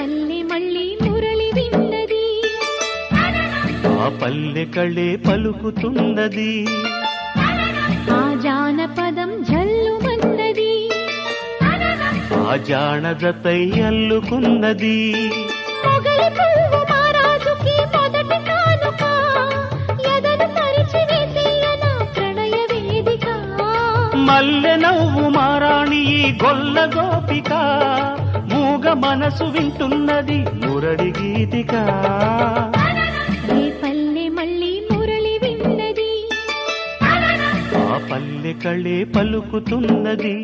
పల్లె మళ్ళీ మురళి విన్నది, ఆ పల్లె కళే పలుకుతున్నది, ఆ జానపదం జల్లుమన్నది, ఆ జానజతై అల్లుకున్నది. మొగలి పువ్వు మహారాజుకి మొదటి కానుక, ఎదను పరిచి వేసేయన ప్రణయ వేదిక. మల్లె నవ్వు మారాణి ఈ గొల్ల గోపిక, మూగ మనసు వింటున్నది మురళి గీతిక. ఏ పల్లె మళ్ళీ మురళి విన్నది, ఆ పల్లె కళే పలుకుతున్నది.